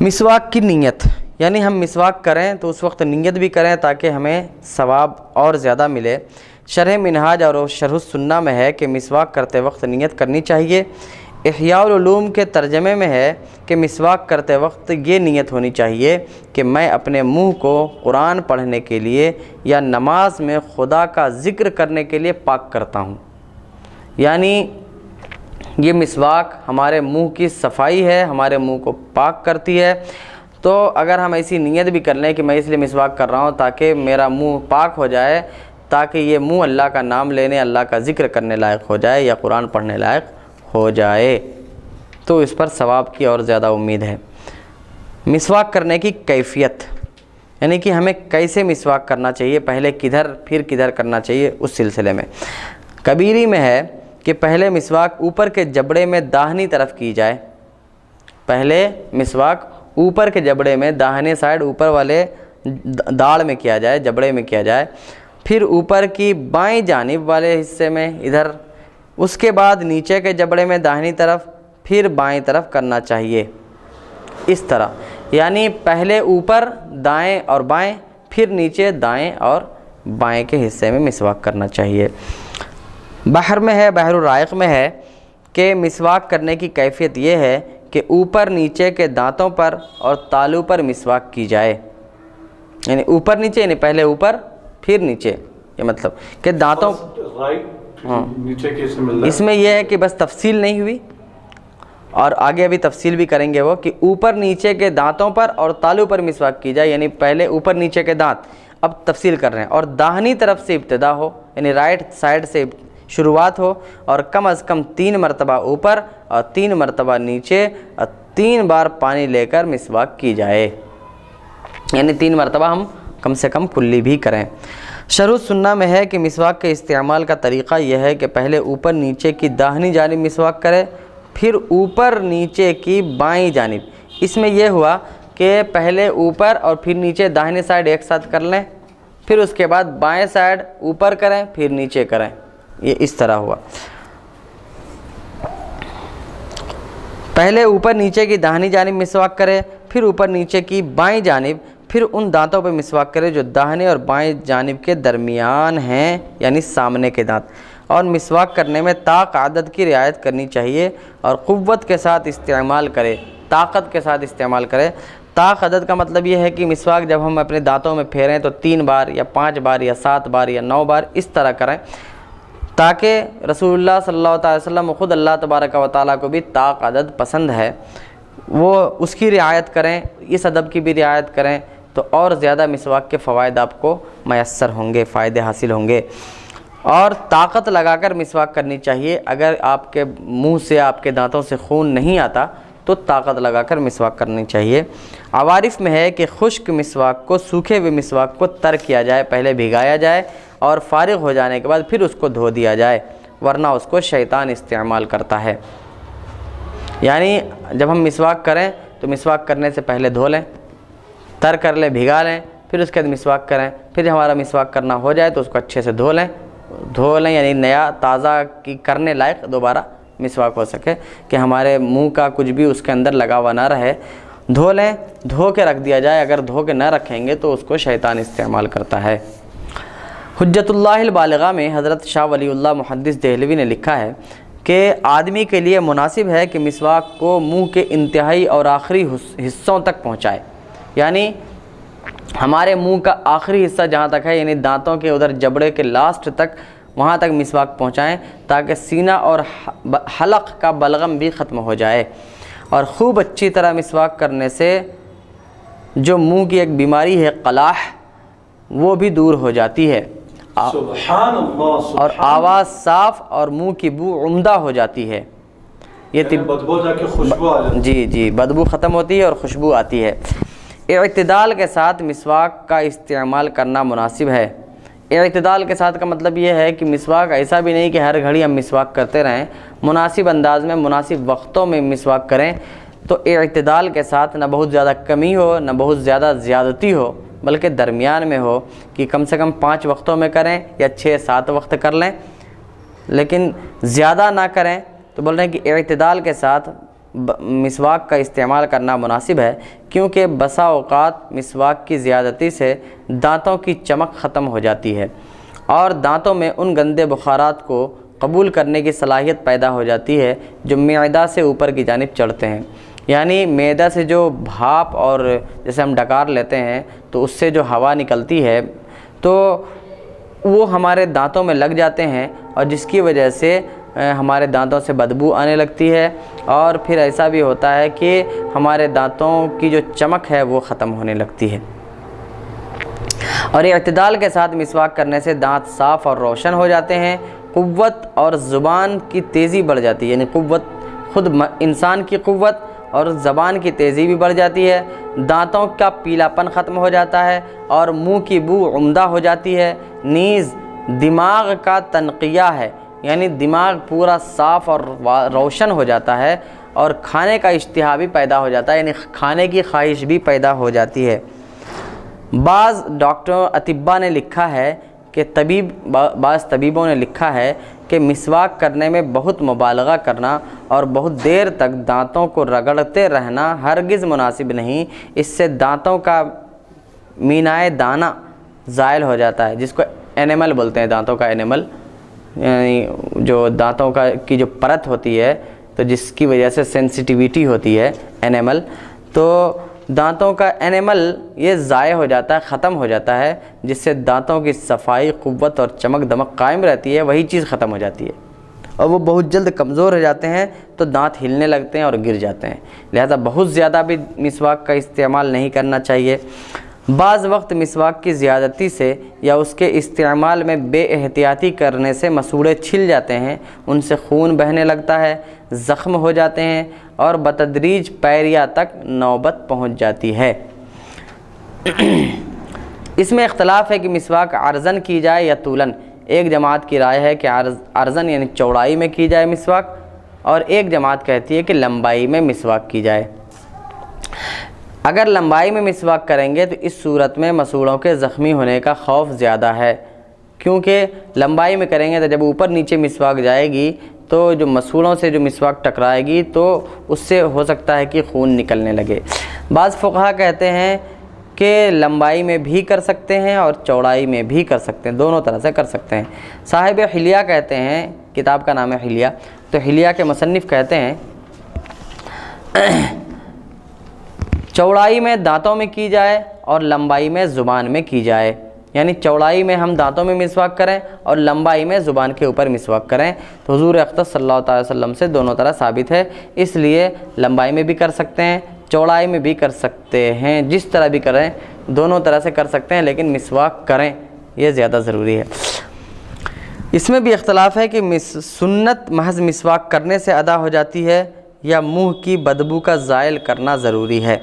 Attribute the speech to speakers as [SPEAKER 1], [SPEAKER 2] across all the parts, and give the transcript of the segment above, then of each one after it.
[SPEAKER 1] مسواک کی نیت، یعنی ہم مسواک کریں تو اس وقت نیت بھی کریں تاکہ ہمیں ثواب اور زیادہ ملے۔ شرح منہاج اور شرح السنہ میں ہے کہ مسواک کرتے وقت نیت کرنی چاہیے۔ احیاء العلوم کے ترجمے میں ہے کہ مسواک کرتے وقت یہ نیت ہونی چاہیے کہ میں اپنے منہ کو قرآن پڑھنے کے لیے یا نماز میں خدا کا ذکر کرنے کے لیے پاک کرتا ہوں۔ یعنی یہ مسواک ہمارے منہ کی صفائی ہے، ہمارے منہ کو پاک کرتی ہے۔ تو اگر ہم ایسی نیت بھی کر لیں کہ میں اس لیے مسواک کر رہا ہوں تاکہ میرا منہ پاک ہو جائے، تاکہ یہ منہ اللہ کا نام لینے، اللہ کا ذکر کرنے لائق ہو جائے یا قرآن پڑھنے لائق ہو جائے، تو اس پر ثواب کی اور زیادہ امید ہے۔ مسواک کرنے کی کیفیت، یعنی کہ ہمیں کیسے مسواک کرنا چاہیے، پہلے کدھر پھر کدھر کرنا چاہیے، اس سلسلے میں کبیری میں ہے کہ پہلے مسواک اوپر کے جبڑے میں داہنی طرف کی جائے۔ پہلے مسواک اوپر کے جبڑے میں داہنے سائڈ اوپر والے داڑھ میں کیا جائے، جبڑے میں کیا جائے، پھر اوپر کی بائیں جانب والے حصے میں ادھر، اس کے بعد نیچے کے جبڑے میں داہنی طرف، پھر بائیں طرف کرنا چاہیے، اس طرح۔ یعنی پہلے اوپر دائیں اور بائیں، پھر نیچے دائیں اور بائیں کے حصے میں مسواک کرنا چاہیے۔ بحر میں ہے، بحر الرائق میں ہے کہ مسواک کرنے کی کیفیت یہ ہے کہ اوپر نیچے کے دانتوں پر اور تالو پر مسواک کی جائے۔ یعنی اوپر نیچے، یعنی پہلے اوپر پھر نیچے، یہ مطلب کہ دانتوں
[SPEAKER 2] نیچے کے حصے میں۔
[SPEAKER 1] اس میں یہ ہے کہ بس تفصیل نہیں ہوئی، اور آگے ابھی تفصیل بھی کریں گے وہ، کہ اوپر نیچے کے دانتوں پر اور تالو پر مسواک کی جائے، یعنی پہلے اوپر نیچے کے دانت، اب تفصیل کر رہے ہیں، اور داہنی طرف سے ابتدا ہو، یعنی رائٹ سائڈ سے شروعات ہو، اور کم از کم 3 مرتبہ اوپر اور 3 مرتبہ نیچے، اور 3 بار پانی لے کر مسواک کی جائے، یعنی 3 مرتبہ ہم کم سے کم کلی بھی کریں۔ شرح السنہ میں ہے کہ مسواک کے استعمال کا طریقہ یہ ہے کہ پہلے اوپر نیچے کی داہنی جانب مسواک کرے، پھر اوپر نیچے کی بائیں جانب۔ اس میں یہ ہوا کہ پہلے اوپر اور پھر نیچے داہنے سائڈ ایک ساتھ کر لیں، پھر اس کے بعد بائیں سائڈ اوپر کریں، پھر نیچے کریں، یہ اس طرح ہوا۔ پہلے اوپر نیچے کی داہنی جانب مسواک کرے، پھر اوپر نیچے کی بائیں جانب، پھر ان دانتوں پہ مسواک کرے جو داہنے اور بائیں جانب کے درمیان ہیں، یعنی سامنے کے دانت۔ اور مسواک کرنے میں طاق عدد کی رعایت کرنی چاہیے اور قوت کے ساتھ استعمال کرے، طاقت کے ساتھ استعمال کرے۔ طاق عدد کا مطلب یہ ہے کہ مسواک جب ہم اپنے دانتوں میں پھیریں تو 3 بار یا 5 بار یا 7 بار یا 9 بار اس طرح کریں، تاکہ رسول اللہ صلی اللہ علیہ وسلم خود اللہ تبارک و تعالیٰ کو بھی طاق عدد پسند ہے، وہ اس کی رعایت کریں، اس ادب کی بھی رعایت کریں، تو اور زیادہ مسواک کے فوائد آپ کو میسر ہوں گے، فائدے حاصل ہوں گے۔ اور طاقت لگا کر مسواک کرنی چاہیے، اگر آپ کے منہ سے، آپ کے دانتوں سے خون نہیں آتا تو طاقت لگا کر مسواک کرنی چاہیے۔ عوارف میں ہے کہ خشک مسواک کو سوکھے ہوئے مسواک کو تر کیا جائے، پہلے بھگایا جائے اور فارغ ہو جانے کے بعد پھر اس کو دھو دیا جائے، ورنہ اس کو شیطان استعمال کرتا ہے۔ یعنی جب ہم مسواک کریں تو مسواک کرنے سے پہلے دھو لیں، تر کر لیں، بھگا لیں، پھر اس کے بعد مسواک کریں، پھر ہمارا مسواک کرنا ہو جائے تو اس کو اچھے سے دھو لیں، یعنی نیا تازہ کی کرنے لائق دوبارہ مسواک ہو سکے، کہ ہمارے منہ کا کچھ بھی اس کے اندر لگا ہوا نہ رہے۔ دھو لیں، دھو کے رکھ دیا جائے، اگر دھو کے نہ رکھیں گے تو اس کو شیطان استعمال کرتا ہے۔ حجت اللہ البالغہ میں حضرت شاہ ولی اللہ محدث دہلوی نے لکھا ہے کہ آدمی کے لیے مناسب ہے کہ مسواک کو منہ کے انتہائی اور آخری حصوں تک پہنچائے، یعنی ہمارے منہ کا آخری حصہ جہاں تک ہے، یعنی دانتوں کے ادھر جبڑے کے لاسٹ تک، وہاں تک مسواک پہنچائیں تاکہ سینہ اور حلق کا بلغم بھی ختم ہو جائے۔ اور خوب اچھی طرح مسواک کرنے سے جو منہ کی ایک بیماری ہے قلاح، وہ بھی دور ہو جاتی ہے،
[SPEAKER 2] سبحان اللہ،
[SPEAKER 1] اور آواز صاف اور منہ کی بو عمدہ ہو جاتی ہے۔ یہ
[SPEAKER 2] بدبو جا کے خوشبو آ جاتی ہے،
[SPEAKER 1] جی بدبو ختم ہوتی ہے اور خوشبو آتی ہے۔ اعتدال کے ساتھ مسواک کا استعمال کرنا مناسب ہے۔ اعتدال کے ساتھ کا مطلب یہ ہے کہ مسواک ایسا بھی نہیں کہ ہر گھڑی ہم مسواک کرتے رہیں، مناسب انداز میں مناسب وقتوں میں مسواک کریں، تو اعتدال کے ساتھ نہ بہت زیادہ کمی ہو نہ بہت زیادہ زیادتی ہو، بلکہ درمیان میں ہو، کہ کم سے کم 5 وقتوں میں کریں یا 6-7 وقت کر لیں، لیکن زیادہ نہ کریں۔ تو بول رہے ہیں کہ اعتدال کے ساتھ مسواک کا استعمال کرنا مناسب ہے، کیونکہ بسا اوقات مسواک کی زیادتی سے دانتوں کی چمک ختم ہو جاتی ہے اور دانتوں میں ان گندے بخارات کو قبول کرنے کی صلاحیت پیدا ہو جاتی ہے جو معدہ سے اوپر کی جانب چڑھتے ہیں۔ یعنی معدہ سے جو بھاپ اور جیسے ہم ڈکار لیتے ہیں تو اس سے جو ہوا نکلتی ہے تو وہ ہمارے دانتوں میں لگ جاتے ہیں، اور جس کی وجہ سے ہمارے دانتوں سے بدبو آنے لگتی ہے، اور پھر ایسا بھی ہوتا ہے کہ ہمارے دانتوں کی جو چمک ہے وہ ختم ہونے لگتی ہے۔ اور اعتدال کے ساتھ مسواک کرنے سے دانت صاف اور روشن ہو جاتے ہیں، قوت اور زبان کی تیزی بڑھ جاتی ہے، یعنی قوت خود انسان کی قوت اور زبان کی تیزی بھی بڑھ جاتی ہے، دانتوں کا پیلا پن ختم ہو جاتا ہے اور منہ کی بو عمدہ ہو جاتی ہے، نیز دماغ کا تنقیہ ہے، یعنی دماغ پورا صاف اور روشن ہو جاتا ہے، اور کھانے کا اشتہا بھی پیدا ہو جاتا ہے، یعنی کھانے کی خواہش بھی پیدا ہو جاتی ہے۔ بعض ڈاکٹروں اطباء نے لکھا ہے کہ بعض طبیبوں نے لکھا ہے کہ مسواک کرنے میں بہت مبالغہ کرنا اور بہت دیر تک دانتوں کو رگڑتے رہنا ہرگز مناسب نہیں، اس سے دانتوں کا مینائے دانہ زائل ہو جاتا ہے، جس کو انیمل بولتے ہیں، دانتوں کا انیمل، یعنی جو دانتوں کی جو پرت ہوتی ہے تو جس کی وجہ سے سینسٹیویٹی ہوتی ہے انیمل، تو دانتوں کا انیمل یہ ضائع ہو جاتا ہے، ختم ہو جاتا ہے، جس سے دانتوں کی صفائی، قوت اور چمک دمک قائم رہتی ہے، وہی چیز ختم ہو جاتی ہے اور وہ بہت جلد کمزور ہو جاتے ہیں تو دانت ہلنے لگتے ہیں اور گر جاتے ہیں، لہذا بہت زیادہ بھی مسواک کا استعمال نہیں کرنا چاہیے۔ بعض وقت مسواک کی زیادتی سے یا اس کے استعمال میں بے احتیاطی کرنے سے مسوڑے چھل جاتے ہیں، ان سے خون بہنے لگتا ہے، زخم ہو جاتے ہیں اور بتدریج پیریا تک نوبت پہنچ جاتی ہے۔ اس میں اختلاف ہے کہ مسواک عرضاً کی جائے یا طولاً۔ ایک جماعت کی رائے ہے کہ عرضاً یعنی چوڑائی میں کی جائے مسواک، اور ایک جماعت کہتی ہے کہ لمبائی میں مسواک کی جائے۔ اگر لمبائی میں مسواک کریں گے تو اس صورت میں مسوڑوں کے زخمی ہونے کا خوف زیادہ ہے، کیونکہ لمبائی میں کریں گے تو جب اوپر نیچے مسواک جائے گی تو جو مسوڑوں سے جو مسواک ٹکرائے گی تو اس سے ہو سکتا ہے کہ خون نکلنے لگے۔ بعض فقہا کہتے ہیں کہ لمبائی میں بھی کر سکتے ہیں اور چوڑائی میں بھی کر سکتے ہیں، دونوں طرح سے کر سکتے ہیں۔ صاحب حلیہ کہتے ہیں، کتاب کا نام ہے حلیہ، تو حلیہ کے مصنف کہتے ہیں چوڑائی میں دانتوں میں کی جائے اور لمبائی میں زبان میں کی جائے، یعنی چوڑائی میں ہم دانتوں میں مسواک کریں اور لمبائی میں زبان کے اوپر مسواک کریں، تو حضور اقدس صلی اللہ علیہ وسلم سے دونوں طرح ثابت ہے، اس لیے لمبائی میں بھی کر سکتے ہیں، چوڑائی میں بھی کر سکتے ہیں، جس طرح بھی کریں دونوں طرح سے کر سکتے ہیں، لیکن مسواک کریں یہ زیادہ ضروری ہے۔ اس میں بھی اختلاف ہے کہ سنت محض مسواک کرنے سے ادا ہو جاتی ہے یا منہ کی بدبو کا زائل کرنا ضروری ہے،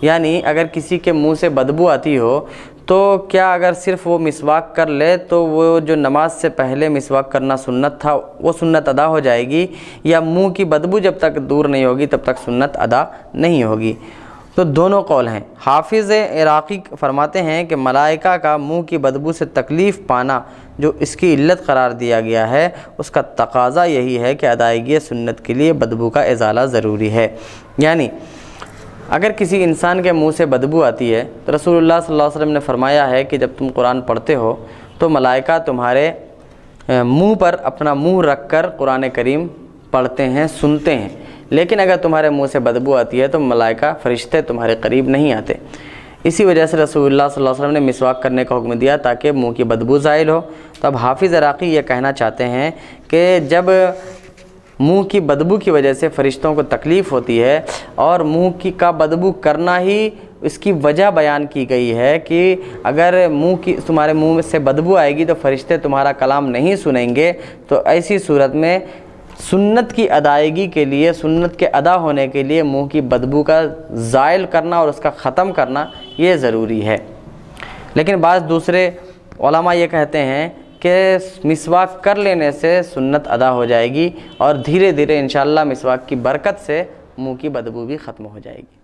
[SPEAKER 1] یعنی اگر کسی کے منہ سے بدبو آتی ہو تو کیا اگر صرف وہ مسواک کر لے تو وہ جو نماز سے پہلے مسواک کرنا سنت تھا وہ سنت ادا ہو جائے گی، یا منہ کی بدبو جب تک دور نہیں ہوگی تب تک سنت ادا نہیں ہوگی؟ تو دونوں قول ہیں۔ حافظ عراقی فرماتے ہیں کہ ملائکہ کا منہ کی بدبو سے تکلیف پانا جو اس کی علت قرار دیا گیا ہے، اس کا تقاضا یہی ہے کہ ادائیگی سنت کے لیے بدبو کا ازالہ ضروری ہے۔ یعنی اگر کسی انسان کے منہ سے بدبو آتی ہے تو رسول اللہ صلی اللہ علیہ وسلم نے فرمایا ہے کہ جب تم قرآن پڑھتے ہو تو ملائکہ تمہارے منہ پر اپنا منہ رکھ کر قرآن کریم پڑھتے ہیں، سنتے ہیں، لیکن اگر تمہارے منہ سے بدبو آتی ہے تو ملائکہ فرشتے تمہارے قریب نہیں آتے۔ اسی وجہ سے رسول اللہ صلی اللہ علیہ وسلم نے مسواک کرنے کا حکم دیا تاکہ منہ کی بدبو زائل ہو۔ تو اب حافظ عراقی یہ کہنا چاہتے ہیں کہ جب منہ کی بدبو کی وجہ سے فرشتوں کو تکلیف ہوتی ہے اور منہ کا بدبو کرنا ہی اس کی وجہ بیان کی گئی ہے کہ اگر تمہارے منہ سے بدبو آئے گی تو فرشتے تمہارا کلام نہیں سنیں گے، تو ایسی صورت میں سنت کی ادائیگی کے لیے، سنت کے ادا ہونے کے لیے منہ کی بدبو کا زائل کرنا اور اس کا ختم کرنا یہ ضروری ہے۔ لیکن بعض دوسرے علماء یہ کہتے ہیں کہ مسواک کر لینے سے سنت ادا ہو جائے گی اور دھیرے دھیرے انشاءاللہ مسواک کی برکت سے منہ کی بدبو بھی ختم ہو جائے گی۔